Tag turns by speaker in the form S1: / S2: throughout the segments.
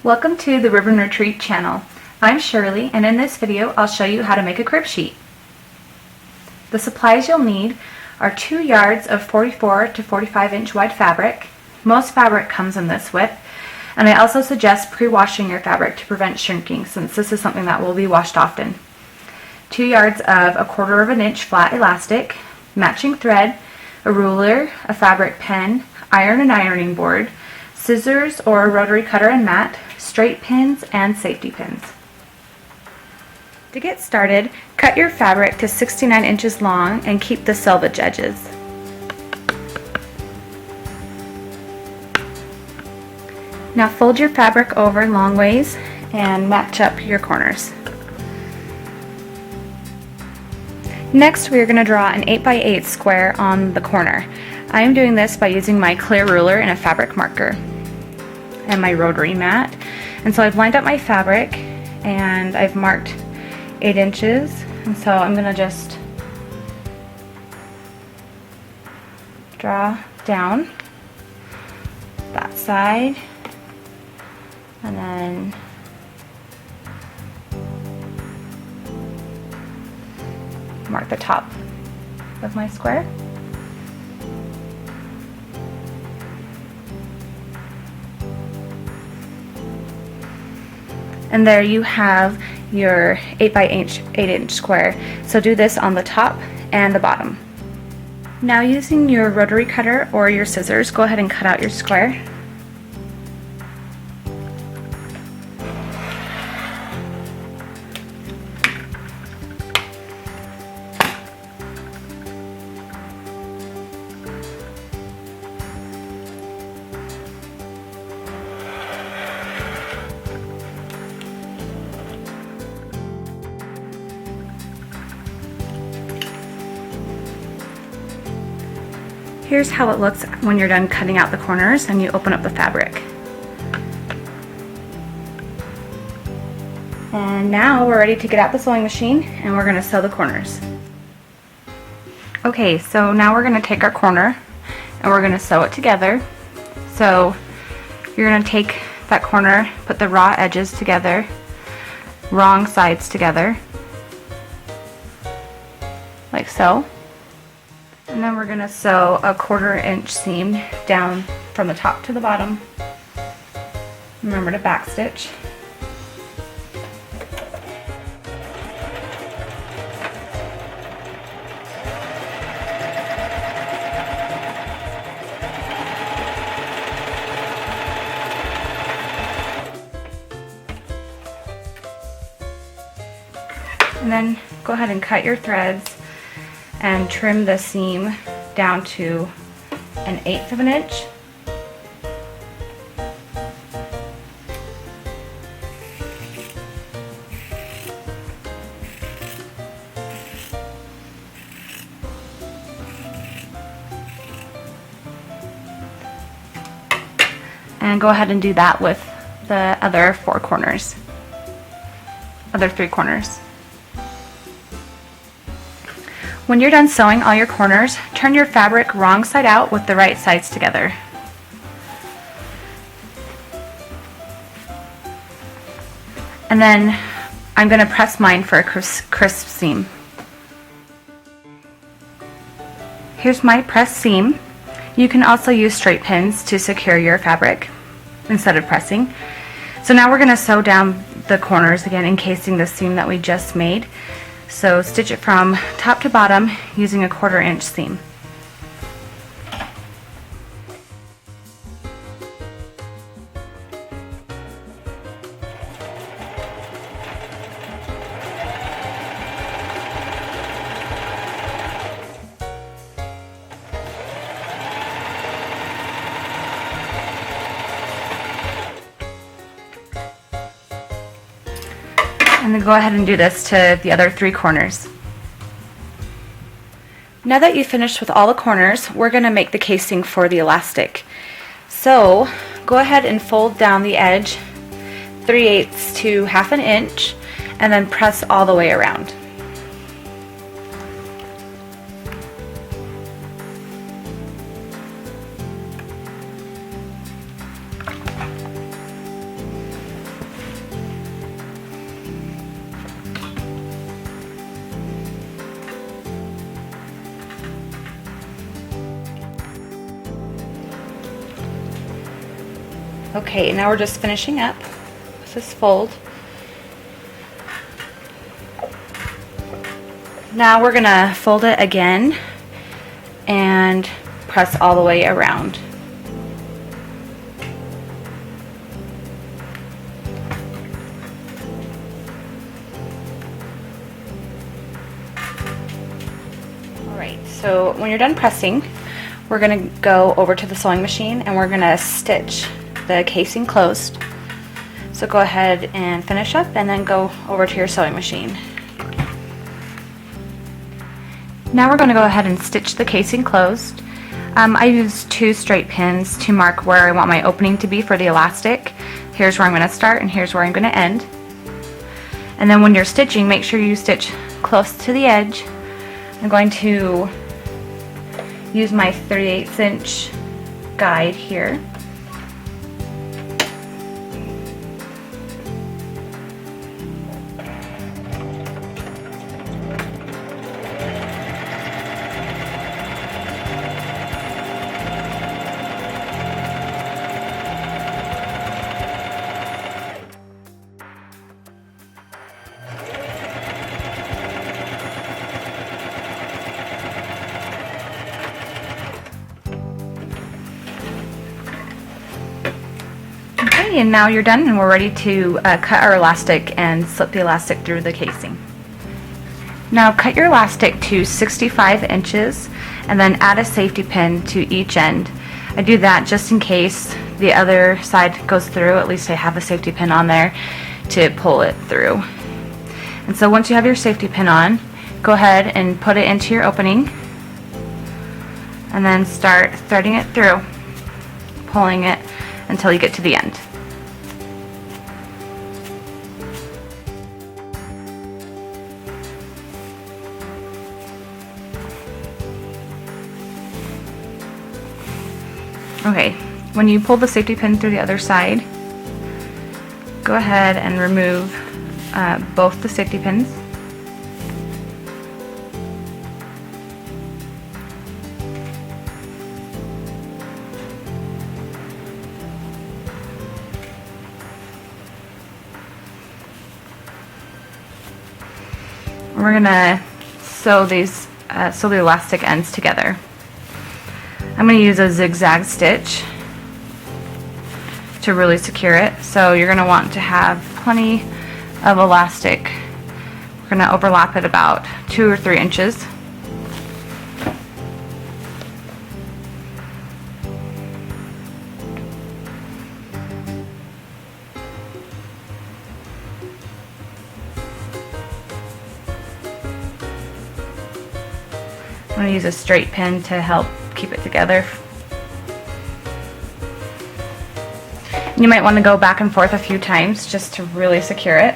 S1: Welcome to the Ribbon Retreat channel. I'm Shirley, and in this video I'll show you how to make a crib sheet. The supplies you'll need are 2 yards of 44 to 45 inch wide fabric. Most fabric comes in this width, and I also suggest pre-washing your fabric to prevent shrinking, since this is something that will be washed often. 2 yards of 1/4 of an inch flat elastic, matching thread, a ruler, a fabric pen, iron and ironing board, scissors or a rotary cutter and mat, straight pins, and safety pins. To get started, cut your fabric to 69 inches long and keep the selvage edges. Now fold your fabric over long ways and match up your corners. Next, we are going to draw an 8x8 square on the corner. I am doing this by using my clear ruler and a fabric marker and my rotary mat. And so I've lined up my fabric and I've marked 8 inches, and so I'm going to just draw down that side and then mark the top of my square. And there you have your 8x8 inch square. So do this on the top and the bottom. Now, using your rotary cutter or your scissors, go ahead and cut out your square. Here's how it looks when you're done cutting out the corners and you open up the fabric. And now we're ready to get out the sewing machine and we're going to sew the corners. Okay, so now we're going to take our corner and we're going to sew it together. So you're going to take that corner, put the raw edges together, wrong sides together, like so. And then we're going to sew a 1/4 inch seam down from the top to the bottom. Remember to back stitch. And then go ahead and cut your threads and trim the seam down to 1/8 of an inch. And go ahead and do that with the other 3 corners. When you're done sewing all your corners, turn your fabric wrong side out with the right sides together. And then I'm going to press mine for a crisp seam. Here's my pressed seam. You can also use straight pins to secure your fabric instead of pressing. So now we're going to sew down the corners again, encasing the seam that we just made. So stitch it from top to bottom using a 1/4 inch seam. And then go ahead and do this to the other 3 corners. Now that you've finished with all the corners, we're going to make the casing for the elastic. So go ahead and fold down the edge 3/8 to 1/2 inch and then press all the way around. Okay, now we're just finishing up with this fold. Now we're gonna fold it again and press all the way around. Alright, so when you're done pressing, we're going to go over to the sewing machine and we're going to stitch the casing closed. So go ahead and finish up and then go over to your sewing machine. Now we're going to go ahead and stitch the casing closed. I used 2 straight pins to mark where I want my opening to be for the elastic. Here's where I'm going to start and here's where I'm going to end. And then when you're stitching, make sure you stitch close to the edge. I'm going to use my 3/8 inch guide here. And now you're done and we're ready to cut our elastic and slip the elastic through the casing. Now cut your elastic to 65 inches and then add a safety pin to each end. I do that just in case the other side goes through. At least I have a safety pin on there to pull it through. And so once you have your safety pin on, go ahead and put it into your opening and then start threading it through, pulling it until you get to the end. Okay, when you pull the safety pin through the other side, go ahead and remove both the safety pins. We're gonna sew the elastic ends together. I'm going to use a zigzag stitch to really secure it. So you're going to want to have plenty of elastic. We're going to overlap it about 2 or 3 inches. I'm going to use a straight pin to help keep it together. You might want to go back and forth a few times just to really secure it.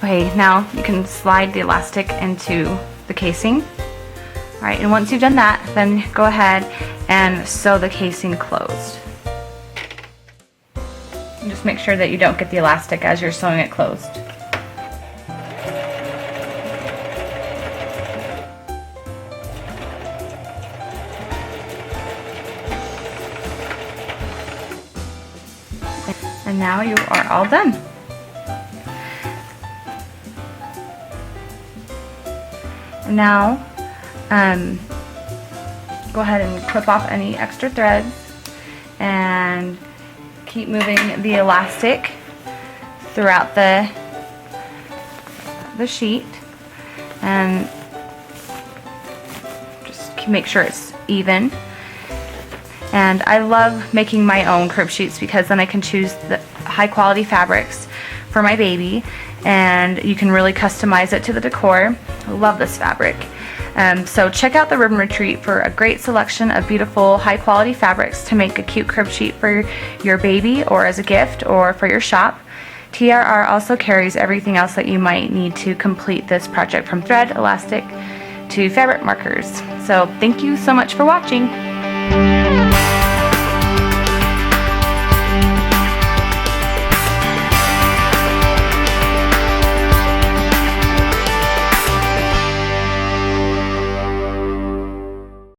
S1: Okay, now you can slide the elastic into the casing. Alright, and once you've done that, then go ahead and sew the casing closed. And just make sure that you don't get the elastic as you're sewing it closed. And now you are all done. And now, go ahead and clip off any extra threads and keep moving the elastic throughout the sheet, and just make sure it's even. And I love making my own crib sheets because then I can choose the high quality fabrics for my baby, and you can really customize it to the decor. I love this fabric. So check out the Ribbon Retreat for a great selection of beautiful, high-quality fabrics to make a cute crib sheet for your baby, or as a gift, or for your shop. TRR also carries everything else that you might need to complete this project, from thread, elastic, to fabric markers. So thank you so much for watching.